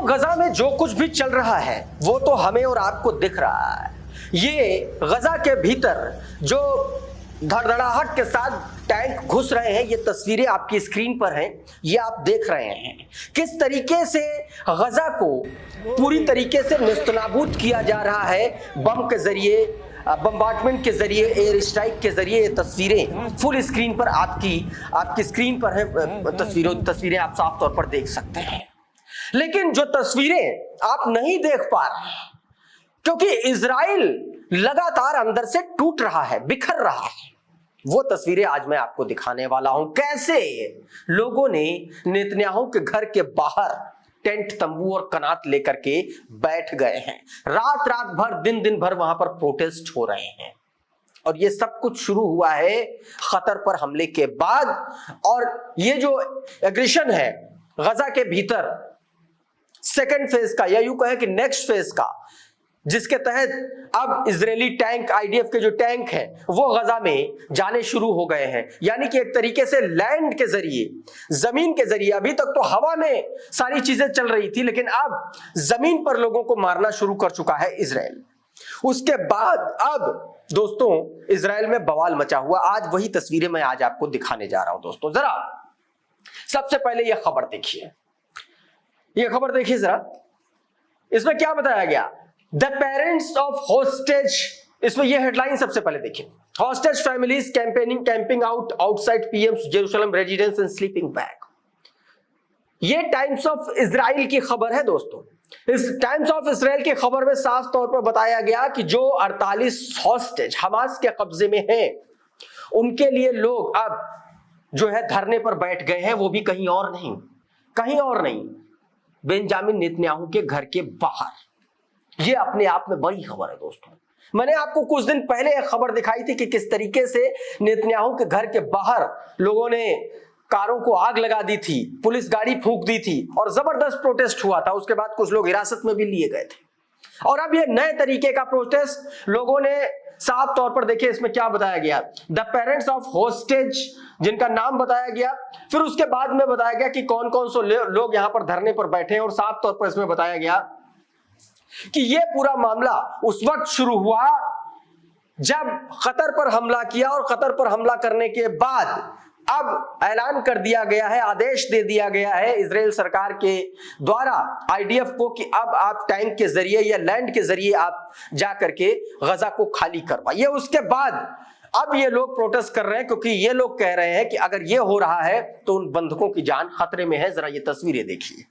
गजा में जो कुछ भी चल रहा है वो तो हमें और आपको दिख रहा है। ये गजा के भीतर जो धड़धड़ाहट के साथ टैंक घुस रहे हैं, ये तस्वीरें आपकी स्क्रीन पर हैं, ये आप देख रहे हैं किस तरीके से गजा को पूरी तरीके से नेस्तनाबूद किया जा रहा है बम के जरिए, बम्बार्टमेंट के जरिए, एयर स्ट्राइक के जरिए। ये तस्वीरें फुल स्क्रीन पर आपकी स्क्रीन पर है, तस्वीरें आप साफ तौर पर देख सकते हैं। लेकिन जो तस्वीरें आप नहीं देख पा रहे क्योंकि इजराइल लगातार अंदर से टूट रहा है, बिखर रहा है, वो तस्वीरें आज मैं आपको दिखाने वाला हूं। कैसे लोगों ने नेतन्याहू के घर के बाहर टेंट, तंबू और कनात लेकर के बैठ गए हैं। रात भर, दिन भर वहां पर प्रोटेस्ट हो रहे हैं और ये सब कुछ शुरू हुआ है खतर पर हमले के बाद। और ये जो एग्रेशन है गजा के भीतर सेकेंड फेज का, या यूं कहें कि नेक्स्ट फेज का, जिसके तहत अब इजरायली टैंक, आईडीएफ के जो टैंक हैं वो गजा में जाने शुरू हो गए हैं। यानी कि एक तरीके से लैंड के जरिए, जमीन के जरिए, अभी तक तो हवा में सारी चीजें चल रही थी लेकिन अब जमीन पर लोगों को मारना शुरू कर चुका है इजराइल। उसके बाद अब दोस्तों इजराइल में बवाल मचा हुआ। आज वही तस्वीरें मैं आज आपको दिखाने जा रहा हूं दोस्तों। जरा सबसे पहले यह खबर देखिए, यह खबर देखिए जरा, इसमें क्या बताया गया, द पेरेंट्स ऑफ हॉस्टेज, इसमें यह हेडलाइन सबसे पहले देखिए, hostage families camping out outside PM's Jerusalem residence and sleeping bag. यह टाइम्स ऑफ इजराइल की खबर है दोस्तों। इस टाइम्स ऑफ इजराइल की खबर में साफ तौर पर बताया गया कि जो 48 हॉस्टेज हमास के कब्जे में हैं, उनके लिए लोग अब जो है धरने पर बैठ गए हैं, वो भी कहीं और नहीं, बेंजामिन नेतन्याहू के घर के बाहर। यह अपने आप में बड़ी खबर है दोस्तों। मैंने आपको कुछ दिन पहले एक खबर दिखाई थी कि किस तरीके से नेतन्याहू के घर के बाहर लोगों ने कारों को आग लगा दी थी, पुलिस गाड़ी फूंक दी थी और जबरदस्त प्रोटेस्ट हुआ था। उसके बाद कुछ लोग हिरासत में भी लिए गए थे। और अब यह नए तरीके का प्रोटेस्ट लोगों ने साफ तौर पर, देखिए इसमें क्या बताया गया, द पेरेंट्स ऑफ हॉस्टेज, जिनका नाम बताया गया, फिर उसके बाद में बताया गया कि कौन कौन से लोग यहां पर धरने पर बैठे हैं। और साफ तौर पर इसमें बताया गया कि यह पूरा मामला उस वक्त शुरू हुआ जब कतर पर हमला किया और कतर पर हमला करने के बाद अब ऐलान कर दिया गया है, आदेश दे दिया गया है इजराइल सरकार के द्वारा आईडीएफ को कि अब आप टैंक के जरिए या लैंड के जरिए आप जा करके गजा को खाली करवाइए। उसके बाद अब ये लोग प्रोटेस्ट कर रहे हैं क्योंकि ये लोग कह रहे हैं कि अगर ये हो रहा है तो उन बंधकों की जान खतरे में है। जरा ये तस्वीरें देखिए,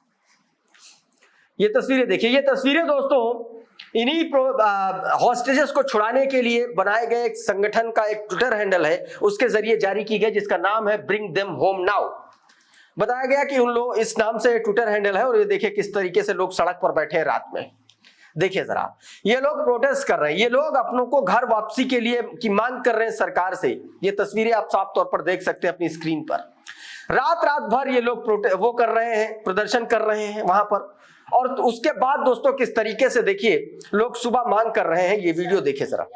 ये तस्वीरें दोस्तों इन्हीं हॉस्टेजेस को छुड़ाने के लिए बनाए गए एक संगठन का एक ट्विटर हैंडल है, उसके जरिए जारी की गई, जिसका नाम है ब्रिंग देम होम नाउ। बताया गया कि उन लोग, इस नाम से ट्विटर हैंडल है। और ये देखिए किस तरीके से लोग सड़क पर बैठे हैं रात में। देखिए जरा, ये लोग प्रोटेस्ट कर रहे हैं, ये लोग अपनों को घर वापसी के लिए की मांग कर रहे हैं सरकार से। ये तस्वीरें आप साफ तौर पर देख सकते हैं अपनी स्क्रीन पर। रात भर ये लोग वो कर रहे हैं, प्रदर्शन कर रहे हैं वहां पर। और उसके बाद दोस्तों किस तरीके से देखिए लोग सुबह मांग कर रहे हैं। ये वीडियो देखिए जरा,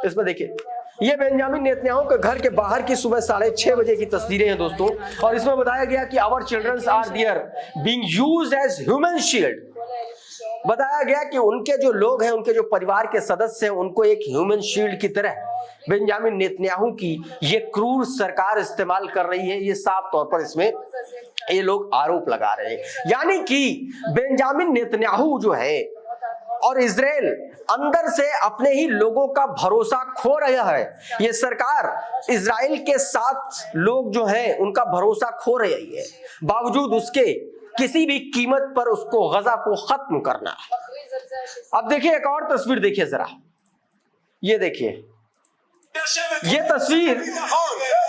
इसमें देखिए, ये बेंजामिन नेतन्याहू के घर के बाहर की सुबह 6:30 बजे की तस्वीरें हैं दोस्तों। और इसमें बताया गया कि our childrens are there being used as human shield. बताया गया कि उनके जो लोग हैं, उनके जो परिवार के सदस्य हैं, उनको एक ह्यूमन शील्ड की तरह बेंजामिन नेतन्याहू की ये क्रूर सरकार इस्तेमाल कर रही है। ये साफ तौर पर इसमें ये लोग आरोप लगा रहे हैं। यानी कि बेंजामिन नेतन्याहू जो है और इजराइल अंदर से अपने ही लोगों का भरोसा खो रहा है। ये सरकार इजराइल के साथ लोग जो हैं उनका भरोसा खो रही है, बावजूद उसके किसी भी कीमत पर उसको गजा को खत्म करना है। अब देखिए एक और तस्वीर देखिए जरा, ये देखिए, ये तस्वीर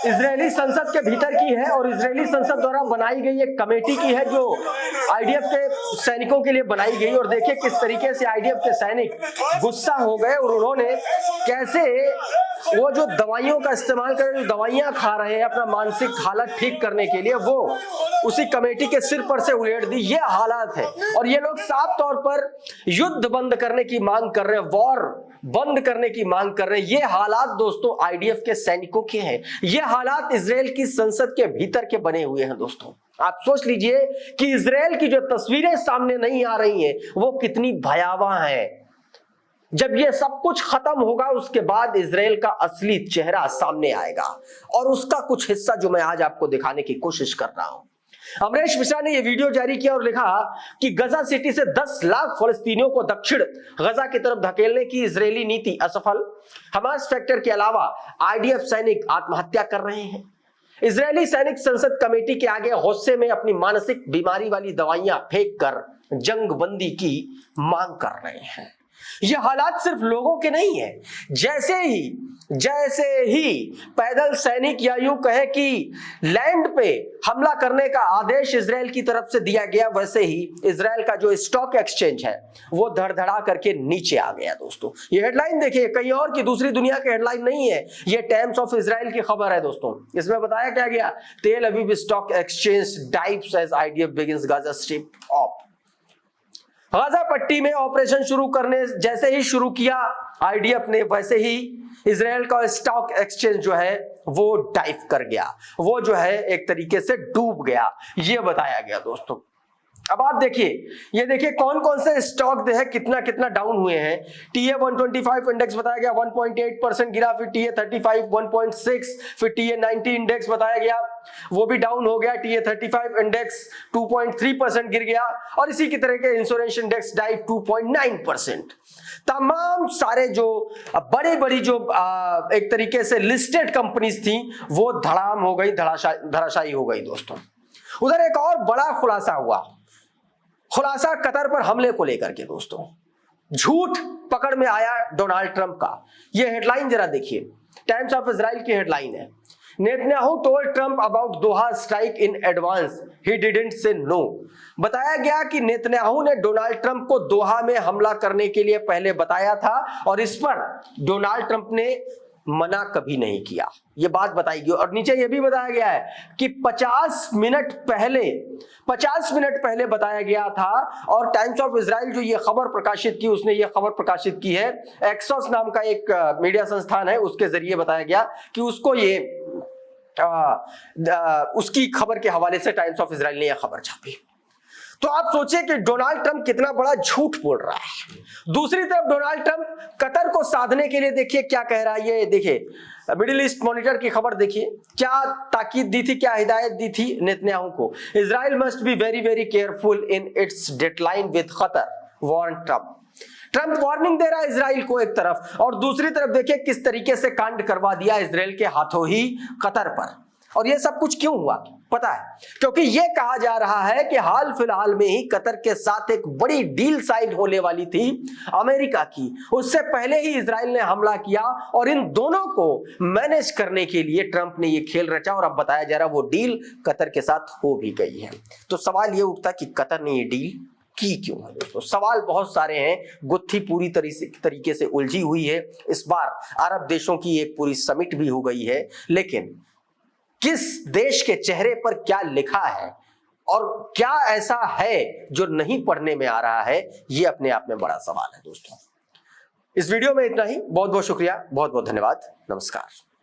इजरायली संसद के भीतर की है और इजरायली संसद द्वारा बनाई गई एक कमेटी की है जो आईडीएफ के सैनिकों के लिए बनाई गई। और देखिए किस तरीके से आईडीएफ के सैनिक गुस्सा हो गए और उन्होंने कैसे वो जो दवाइयों का इस्तेमाल कर, जो दवाइयां खा रहे हैं अपना मानसिक हालत ठीक करने के लिए, वो उसी कमेटी के सिर पर से उड़ेड़ दी। ये हालात है। और ये लोग साफ तौर पर युद्ध बंद करने की मांग कर रहे हैं, वॉर बंद करने की मांग कर रहे हैं। ये हालात दोस्तों आईडीएफ के सैनिकों के हैं, ये हालात इजराइल की संसद के भीतर के बने हुए हैं दोस्तों। आप सोच लीजिए कि इजराइल की जो तस्वीरें सामने नहीं आ रही हैं वो कितनी भयावह हैं। जब ये सब कुछ खत्म होगा उसके बाद इजराइल का असली चेहरा सामने आएगा, और उसका कुछ हिस्सा जो मैं आज आपको दिखाने की कोशिश कर रहा हूं। अमरीश मिश्रा ने यह वीडियो जारी किया और लिखा कि गजा सिटी से 10 लाख फलस्तीनियों को दक्षिण गजा की तरफ धकेलने की इजरायली नीति असफल। हमास फैक्टर के अलावा आईडीएफ सैनिक आत्महत्या कर रहे हैं। इजरायली सैनिक संसद कमेटी के आगे गुस्से में अपनी मानसिक बीमारी वाली दवाइयां फेंक कर जंग बंदी की मांग कर रहे हैं। ये हालात सिर्फ लोगों के नहीं है। जैसे ही पैदल सैनिक या यूं कहे कि लैंड पे हमला करने का आदेश इजराइल की तरफ से दिया गया, वैसे ही इजराइल का जो स्टॉक एक्सचेंज है वो धड़धड़ा करके नीचे आ गया। दोस्तों ये हेडलाइन देखिए, कहीं और की दूसरी दुनिया की हेडलाइन नहीं है, ये टाइम्स ऑफ इजराइल की खबर है। दोस्तों इसमें बताया क्या गया, Tel Aviv stock exchange dives as IDF begins Gaza strip off. Gaza पट्टी में ऑपरेशन शुरू करने जैसे ही शुरू किया आईडीएफ ने, वैसे ही इजराइल का स्टॉक एक्सचेंज जो है वो डाइव कर गया, वो जो है एक तरीके से डूब गया, ये बताया गया। दोस्तों अब आप देखिए, ये देखिए कौन कौन से स्टॉक है कितना कितना डाउन हुए हैं। टीए 125 इंडेक्स बताया गया 1.8% गिरा, फिर टीए 35 1.6, फिर टीए 90 इंडेक्स बताया गया वो भी डाउन हो गया, टीए 35 इंडेक्स 2.3% गिर गया, और इसी की तरह के इंश्योरेंस इंडेक्स डाइव 2.9%। तमाम सारे जो बड़ी बड़ी जो एक तरीके से लिस्टेड कंपनीज थी वो धड़ाम हो गई, धराशायी हो गई। दोस्तों उधर एक और बड़ा खुलासा हुआ, खुलासा कतर पर हमले को लेकर के। दोस्तों झूठ पकड़ में आया डोनाल्ड ट्रंप का। यह हेडलाइन जरा देखिए, टाइम्स ऑफ इजराइल की हेडलाइन है, Netanyahu told Trump about Doha strike in advance, he didn't say no. बताया गया कि नेतन्याहू ने डोनाल्ड ट्रंप को दोहा में हमला करने के लिए पहले बताया था, और इस पर डोनाल्ड ट्रंप ने मना कभी नहीं किया, यह बात बताई गई। और नीचे यह भी बताया गया है कि 50 मिनट पहले बताया गया था, और टाइम्स ऑफ इजराइल जो ये खबर प्रकाशित की, उसने ये खबर प्रकाशित की है, एक्सोस नाम का एक मीडिया संस्थान है, उसके जरिए बताया गया कि उसको ये उसकी खबर के हवाले से टाइम्स ऑफ इजराइल ने यह खबर छापी। तो आप सोचिए कि डोनाल्ड ट्रंप कितना बड़ा झूठ बोल रहा है। दूसरी तरफ डोनाल्ड ट्रंप कतर को साधने के लिए देखिए क्या कह रहा है, ये देखिए मिडिल ईस्ट मॉनिटर की खबर देखिए, क्या ताकीद दी थी, क्या हिदायत दी थी नेतन्याहू को। Israel must be very very careful in its deadline with Qatar, warn Trump. Trump warning दे रहा है इजराइल को एक तरफ, और दूसरी तरफ देखिए किस तरीके से कांड करवा दिया इजराइल के हाथों ही कतर पर। और ये सब कुछ क्यों हुआ पता है, क्योंकि ये कहा जा रहा है कि हाल फिलहाल में ही कतर के साथ एक बड़ी डील साइन होने वाली थी अमेरिका की, उससे पहले ही इजराइल ने हमला किया, और इन दोनों को मैनेज करने के लिए ट्रंप ने ये खेल रचा, और अब बताया जा रहा है वो डील कतर के साथ हो भी गई है। तो सवाल ये उठता कि कतर ने ये डील की क्यों है। दोस्तों सवाल बहुत सारे हैं, गुत्थी पूरी तरीके से उलझी हुई है। इस बार अरब देशों की एक पूरी समिट भी हो गई है, लेकिन किस देश के चेहरे पर क्या लिखा है और क्या ऐसा है जो नहीं पढ़ने में आ रहा है, ये अपने आप में बड़ा सवाल है। दोस्तों इस वीडियो में इतना ही, बहुत बहुत शुक्रिया, बहुत बहुत धन्यवाद, नमस्कार।